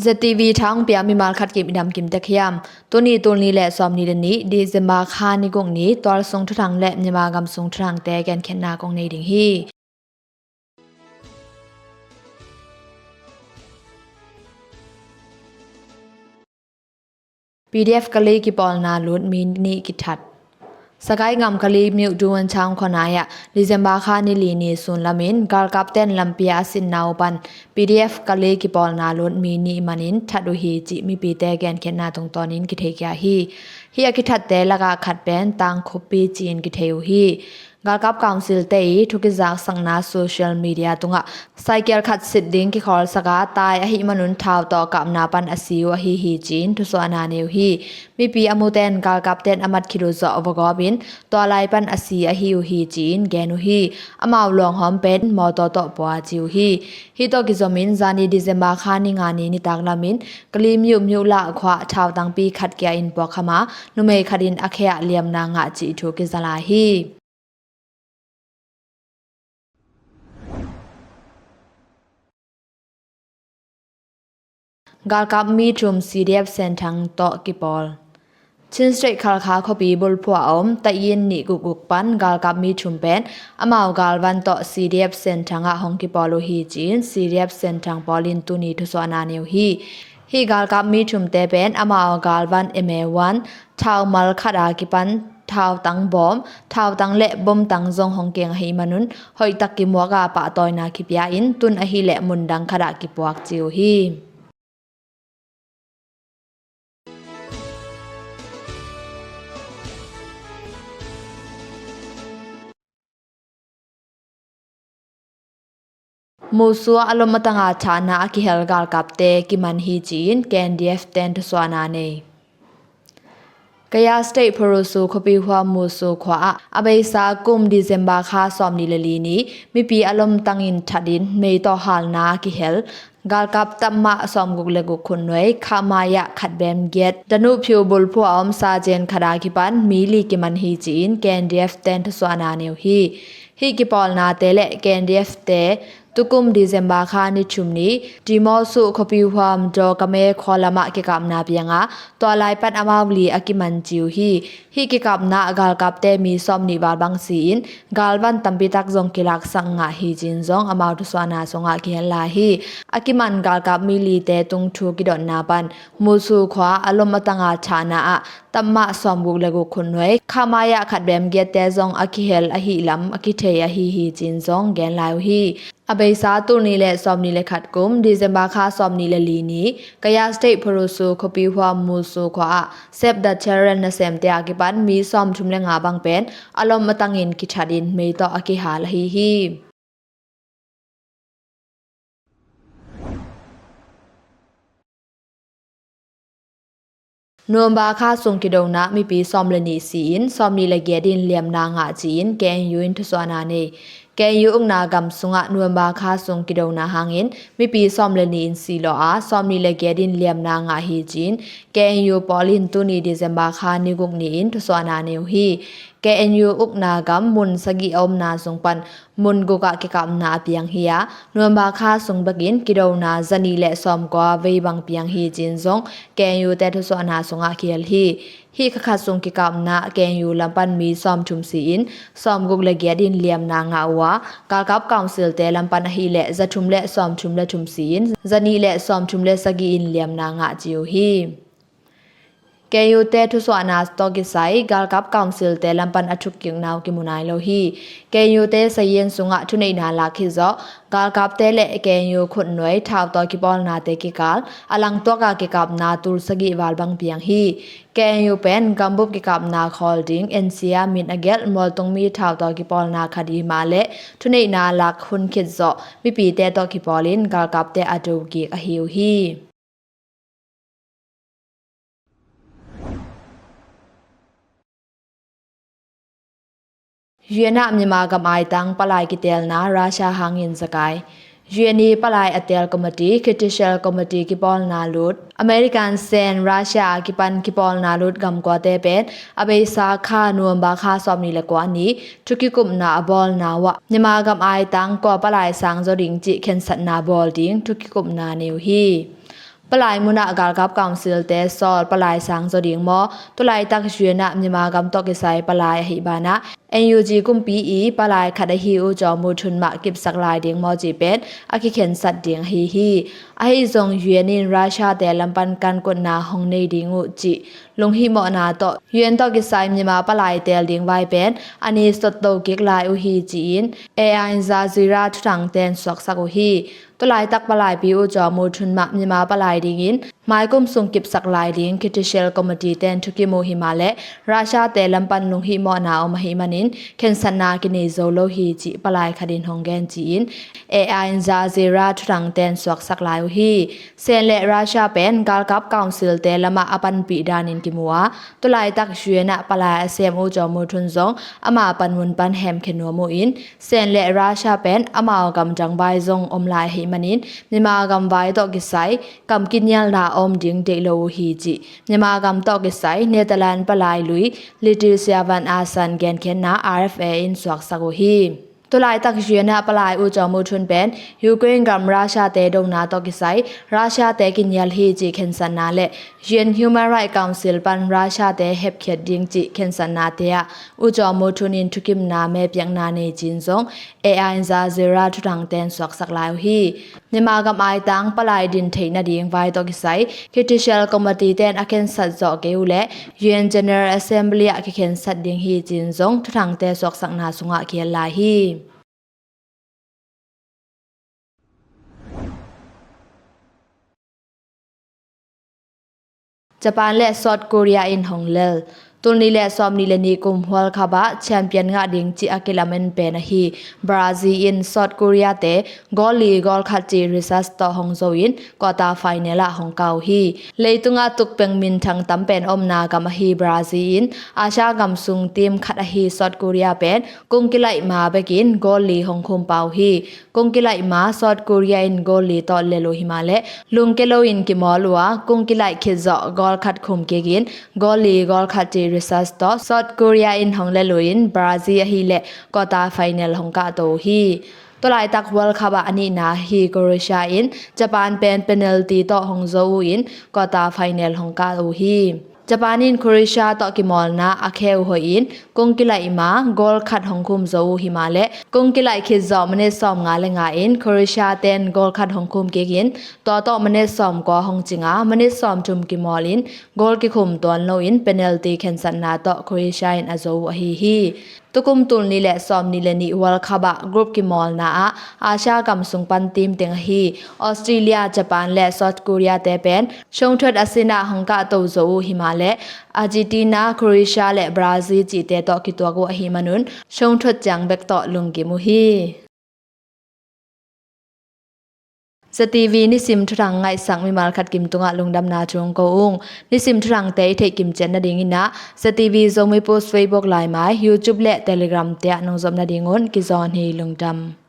ZTV ทั้งเปียมีมาขัดกิมดำกิมตะเคียมตัวนี้แหละซอมนี้เดนี้ดีเซมาคานิกงนี้ตัวทรงทุทังและมีมากำทรงทุทังแต่แกนแค่นากงในดิ่งฮี PDF กะลีกิปอลนาลุดมีนี่กิทัดสกายงามกะลีมิวดวนชางขนายะดิเซมบาคานิลีนีซุนลามินกาลกัปเตนลัมเปียสินนาวปัน PDF กะลีกิปอลนาลุดมีนี่มันินทัดดูฮีจิมีปีแต่แกนแค่นาตรงตอนนินกิเทกยาฮีอกิทัดแต่ละกาขัดเป็นตังคบปีจีนกิเทวฮีกาลกับกาวซิลเตยทุกิจากสังนาโซเชียลมีเดียตุงะไซเคิลขัดสิดดิ้งกิคอลสกาตายอหิมนุนท้าวต่อกับนาปันอสิวฮีจีนทุสวนาเนวฮีมีปีอมูเตนกาลกับเตนอมัดคิโรซอวกอบินตัวลายปันอสีอหิวฮีจีนแกนุฮีอมาวลองหอมเป็นมอตอตอปัวจิวฮีตอกิจมินจานีดิเซมบาคานิงานีนิตากลามินกลีมิวละขวาท้าวตังปีขัดแกอินปวกขมานุเมขัดินอเคะเลียมนางะจิทุกิจลาฮีกาลกับมีทุม CDF เซนทังโตกิปอลชินสเตรคาลคาคบีบุลพัวอมตะยินนิกุกปันกาลกับมีทุมเป็นอมาวกาลวันโต CDF เซนทังอะฮงกิปอลฮีจีน CDF เซนทังปอลินตุนีทุสวนาเนวฮีกาลกับมีทุมเตเป็นอมาวกาลวันเอเมวันชาวมัลคาดากิปันท้าวตังบอมท้าวตังเละบอมตังจงฮงเกียงหิมนุนหอยตักกิมัวกาปะตอยนาคิปยาอินตุนอหิเละมุนดังคดากิปวักจิวฮีมูสัวอารมณ์ตังอาชานาคิเฮลกาลกับเตกิมันฮีจีนแกนดีเอฟเตนทุสวานาเนกายาสเตทโพโรซูคบิหัวมูสูขวาอเบซากุมดิเซมบาคาซอมนิเลลีนีมีปีอารมณ์ตังอินทัดินเมตอฮาลนาคิเฮลกาลกับตัมมาซอมกุกเลกุคุนไว้ขามายะขัดแบมเกตดนุพิวบุลพัวอมซาเจนคดาคิปันมีลีกิมันฮีจีนแกนดีเอฟเตนทุสวานาเนวฮีกิปอลนาเตเลแกนดีเอฟเตตุกุมดิเซมบาคานิชุมนีดิมอสุคบิวามจอกเมคอลามะกิกามนาเปียงะตัวลายปันอมาวลีอากิมันจิวฮีกิกามนากาลกับเตมีซอมนิบาบังซีนกาลวันตัมปิตักจงกิลักสังงะฮีจินจงอมาวทุสวานาสงะกิเฮลาฮีอากิมันกาลกับมิลีเตตุงทูกิดอนนาปันมูสูขวาอารมณ์ตังอาชานาอะตัมมาซอมบุกเลกุคนไว้ขามายะขัดแบมเกตเตจงอากิเฮลอหิลัมอากิเทยฮีจินจงแกนลายฮีอเบซาตุนีและซอมนีและขัดกุมดิเซมบาคาซอมนีและลีนีกายาสเตทโพโรซูคบิหัวมูสูขวาเซฟดัชเชเรนนเซมเตอากิปันมีซอมชุมเลงาบังเป็นอารมณ์ตังอินกิชาดินเมตออากิฮาลฮีนวมบาคาสุงกิดงนะมีปีซอมเลนีซีนซอมนีและเกดินเลียมนางะจีนแกงยูอินทุสวานาเนแกยูอุงนากำสุงะนวมบาคาสุงกิดงนะหางอินมีปีซอมเลนีอินซีโลอาซอมนีและเกดินเลียมนางะฮีจีนแกยูปอลินตุนีดิเซมบาคานิกุกนีอินทุสวานาเนวฮีแกยูอุกนากำมุนสกิอมนาสุงปันมุนกุกะกิกำนาเปียงฮียนวมบาคาสุงบกินกิดงนาจันีและซอมกว่าเวบังเปียงฮีจินซงแกยูแต่ทุสวานาสุงะเคียลฮีขคัดสุงกิกำนาแกยูลำปันมีซอมชุมซีอินซอมกุกเลเกียดินเลียมนางาวากาลกับกาวซิลเตลำปันฮีและจะชุมและซอมชุมและชุมซีอินจันีและซอมชุมและสกิอินเลียมนางะจิวฮีแกยูเตทุสวานาสตอกิไซกาลกับกาวซิลเตลำปันอชุกกิงนาวกิมุนายโลฮีแกยูเตสเยนสุงะทุเนนาลาคิซอกาลกับเตเลแกยูขุนหน่วยท้าวตอกิปอลนาเตกิกาลอลังตัวกากิกับนาตุลสกิวาลบังเปียงฮีแกยูเป็นกัมบุบกิกับนาคอลดิงเอ็นเซียมินอเกลมอลตงมีท้าวตอกิปอลนาคดีมาเลทุเนนาลักหุนคิดซอมีปีเตตอกิปอลินกาลกับเตอดูกิอฮิวฮียูเอ็นมีมากำไอตังปลายกิเตลนาราชาหางอินสกายยูเอ็นปลายอเตลคอมมิตี้คริติชลคอมมิตี้กิปอลนาลุดอเมริกันเซนราชากิปันกิปอลนาลุดกำกว่าเตเป็นอเบซาคานวมบาคาซอมนีเลกว่านี้ทุกิกุมนาบอลนาวะมีมากำไอตังก่อปลายสังจดิงจิเคนสันนาบอลดิงทุกิกุมนาเนวฮีป ลายมุนากาลกับกาวซิลเตสอลปลายสังจดิงมอตุลายตักเชียนะมีมากำตอกไซปลายหิบานะNUG กุมปีอีปลายขัดฮิวจอมูทุนมากิบสักลายเดียงมอจีเป็ดอากิเข็นสัตเดียงฮีไอซงยูเอนินราชาแต่ลำปันกันกดนาหงในดิงูจิลงฮิมอนาโตยูเอ็นตอกิไซมีมาปลายเตลเดียงไวเป็นอันนี้สดโตกิกลายอุฮีจีนAI ซาซิราทุทังเตนสวกสักอุฮีตุลายตักปลายปีอุจอมูทุนมามีมาปลายดิงินหมายกุมสุงกิบสักลายดิงคิติเชลคอมมดีเตนทุกิโมหิมาเลราชาแต่ลำปันลงฮิมอนาอมหิมันินเข็นสันนากินีโซโลฮีจิปลายคดินฮงแกนจีนAI ซาซิราทุทังเตนสวกสักลายอุฮีเซนเลราชาเป็นกาลกับกาวซิลเตลมาอปันปีดานินกิมัวตุลายตักเชียนะปลายเซมอุจอมูทุนซงอามาปันมุนปันแฮมเขนัวมูอินเซนเลราชาเป็นอามากำจังใบซงอมลายหิมันินมีมากำใบตอกิไซกำกินยัลดาอมดิงเดโลฮีจิมีมากำตอกิไซเนเธอร์แลนด์ปลายลุยลิติเซียวันอาซันแกนเคนนา RFA อินสวักสักฮีตุลายตักเชียนะปลายอุจอมูทุนเป็นยูเครนกับราชาเตดงนาตอกิไซราชาเตกินยัลฮีจิเคนสันนาเลยูเอ็นฮิวแมนไรท์คาวน์ซิลปันราชาเตเฮบเขียดดิงจิเคนสันนาเตียอุจอมูทุนินทุกิมนาเมเปียงนาเนจินซงAI ซาซิราทุทังเตนสวกสักลายฮีนิมากำไอตังปลายดินเทนดิงไวตอกิไซคิติเชลคอมมดีเตนอาเคนสัตจอเกวเลยูเอ็นเจเนอเรลแอสเซมบลีอาเคนสัตดิงฮีจินซงทุทังเตสวกสักนาสุงะเคียลาฮีญี่ปุ่นและซอดเกาหลีอินฮงเลลตุลนีและซอมนีเลนีกุมฮัวลคาบะแชมเปี้ยนงาดิงจิอากิลาเมนเปนฮีบราซิลอินซอดเกาหลีเตกอลีกอลคัดจีริซัสต่อฮงโซอินกอตาไฟเนลฮงเกาฮีเลยตุงอาตุกเป็งมินทังตัมเป็นอมนากามฮีบราซิลอินอาชากำซุงทีมคัดฮีซอดเกาหลีเป็นกุงกิไลมาเบกินกอลีฮงคุมเปาฮีกุงกิไลมาซอดเกาหลีอินกอลีต่อเลโลฮิมาเลลุงเกโลอินกิมอลัวกุงกิไลคิซอกอลคัดคุมเกกินกอลีกอลคัดจีresearch to South Korea in hong le luin Brazil hi le quarter final hong ka to hi to lai tak world cup ani na hi Croatia in Japan pen penalty to hong zo in quarter final hong ka to hi Japanin Croatia to kimol na akheu hoin kongkilai ma gol khat hongkhum zo himale kongkilai khit zo mane som nga le nga in Croatia ten gol khat hongkhum ke gin to mane som ko hongchinga mane som tum kimolin gol ki khum ton lo in penalty khen san na to Croatia in azo hi tukum tul ni le som ni le ni world cup group ki mol na Asia kam sung pan team teng hi Australia Japan le South Korea te pen shong thot asina hongka to zo himale Argentina Croatia le Brazil chi te to ki to go hi manun shong thot chang bek to lung ki mu hiสตีวีนิสิมทุรังไงสังมิมาลขัดกิมตุงะลงดำนาจงโกอุงนิสิมทุรังเตยเทกิมเจนนาดิงินะสตีวีซงไม่โพสเฟซบุ๊กไลน์ไม้ยูทูบและเทเลกราฟเตะนงซอมนาดิงอนกิจอนเฮลงดำ